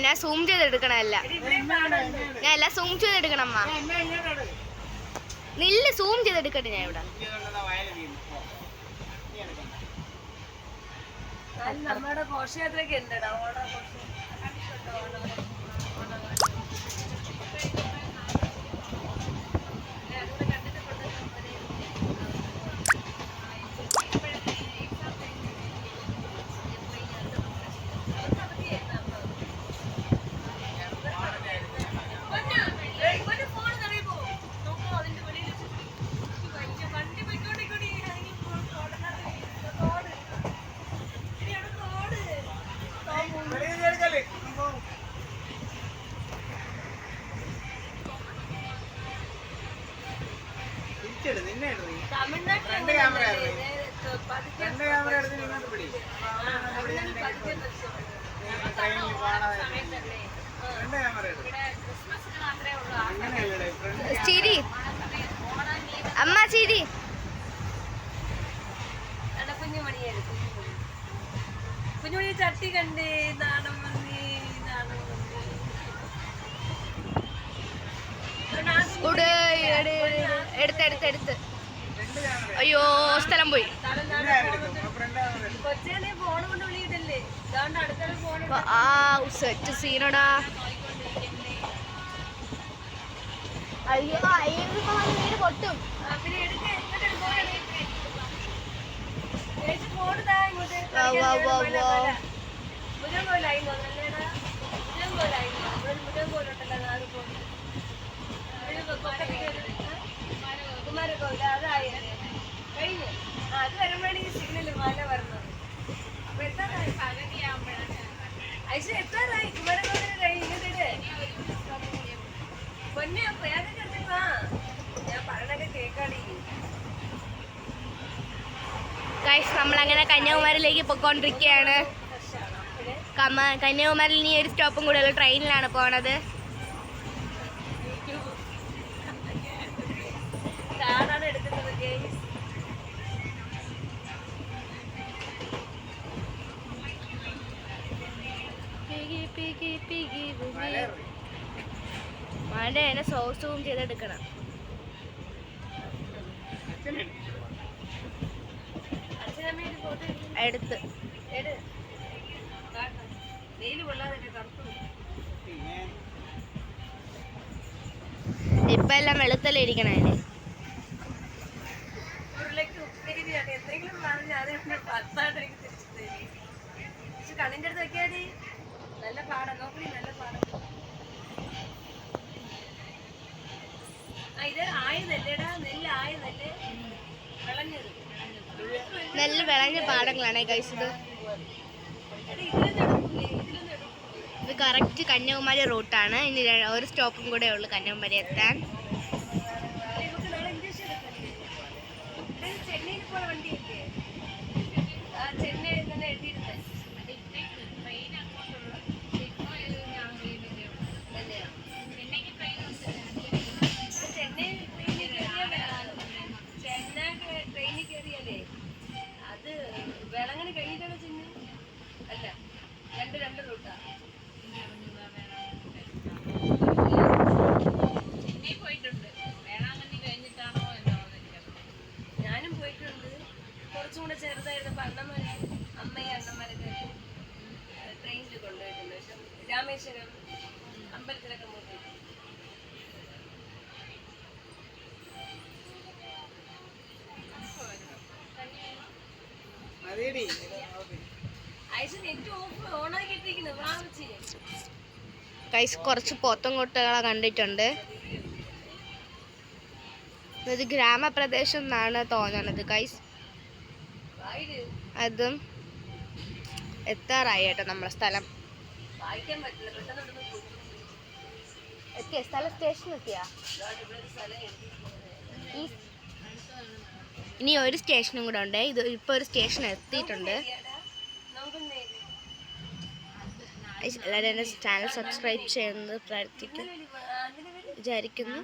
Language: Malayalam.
ഞാൻ സൂം ചെയ്തെടുക്കണല്ല, ഞാൻ എല്ലാം സൂം ചെയ്തെടുക്കണം അമ്മ. നില്ല സൂം ചെയ്തെടുക്കട്ടെ ഞാൻ ഇവിടെ. നമ്മുടെ ഘോഷയാത്രയൊക്കെ ഉണ്ടടാ, ഓണ ചിരി അമ്മ ചിരി. കുഞ്ഞുമണി ചട്ടി കണ്ടേ, നാടൻ മന്തി, നാടൻ എടുത്ത്. അയ്യോ സ്ഥലം പോയി. കൊച്ചേനെ ഫോൺ കൊണ്ട് വിളിയിട്ടല്ലേ, ആ സെറ്റ് സീനടാ. അയ്യോ വീട് പൊട്ടും. കുമാരകോവില അതായി കഴിഞ്ഞു. അത് വരുമ്പോഴാണ് ഈ സിഗ്നല് മല വരുന്നത്. അപ്പൊ എത്താറായി, എത്താറായി കുമാരകോവില കഴിഞ്ഞിട്ട് പൊന്നെ വേഗം കിടന്നിപ്പാ. ഞാൻ പറയണൊക്കെ കേക്കാടി. ഗൈസ് നമ്മളങ്ങനെ കന്യാകുമാരിയിലേക്ക് പൊയ്ക്കൊണ്ടിരിക്കുകയാണ്. കന്യാകുമാരിയിൽ ഇനി ഒരു സ്റ്റോപ്പും കൂടെ ഉള്ള ട്രെയിനിലാണ് പോണത്. കാറാണ് എടുക്കുന്നത്. മഴ എന്നെ സൂം ചെയ്തെടുക്കണം. എടുത്ത് ഇപ്പൊ എല്ലാം വെളുത്തല്ലേ ഇരിക്കണേ. കണ്ണിന്റെ അടുത്ത് വെക്കാടി. നല്ല പാടാ, നോക്കണി നല്ല പാടാ. ഇത് ആയതല്ലേടാ, നെല്ല് ആയതല്ലേ, വിളഞ്ഞത്. നെല്ല് വിളഞ്ഞ പാടങ്ങളാണ് കഴിച്ചത്. ഇത് കറക്റ്റ് കന്യാകുമാരി റൂട്ടാണ്. ഇനി ഒരു സ്റ്റോപ്പും കൂടെ ഉള്ളു കന്യാകുമാരി എത്താൻ. ചെന്നൈയിൽ പോയ വണ്ടിയില്ലേ, ചെന്നൈ തന്നെ എഴുതിയിരുന്നത്. ട്രെയിനിൽ കയറിയാലേ അത് വേളങ്ങനെ കഴിഞ്ഞിട്ടാണ് ചെന്നൈ. അല്ല, രണ്ട് റൂട്ടാ. ചെന്നൈ പോയിട്ടുണ്ട്, വേളാങ്കണ്ണി കഴിഞ്ഞിട്ടാണോ എന്നോ. ഞാനും പോയിട്ടുണ്ട്. കുറച്ചും കൂടെ ചെറുതായിരുന്നപ്പോൾ അമ്മയും അണ്ണന്മാരൊക്കെ ട്രെയിനിൽ കൊണ്ടുപോയിട്ടുണ്ട്. പക്ഷെ രാമേശ്വരം അമ്പലത്തിലൊക്കെ പോയിട്ടുണ്ട്. ഗൈസ് കുറച്ച് പോത്തൻകുട്ടികളെ കണ്ടിട്ടുണ്ട്. ഇത് ഗ്രാമപ്രദേശം എന്നാണ് തോന്നണത് ഗൈസ്. അതും എത്താറായി കേട്ടോ നമ്മളെ സ്ഥലം. എത്തിയ സ്ഥലം സ്റ്റേഷൻ എത്തിയാ. ഇനി ഒരു സ്റ്റേഷനും കൂടെ ഉണ്ട്. ഇത് ഇപ്പൊ ഒരു സ്റ്റേഷൻ എത്തിയിട്ടുണ്ട്. എല്ലാവരും എൻ്റെ ചാനൽ സബ്സ്ക്രൈബ് ചെയ്യുന്നത് പ്രാർത്ഥിക്കും വിചാരിക്കുന്നു.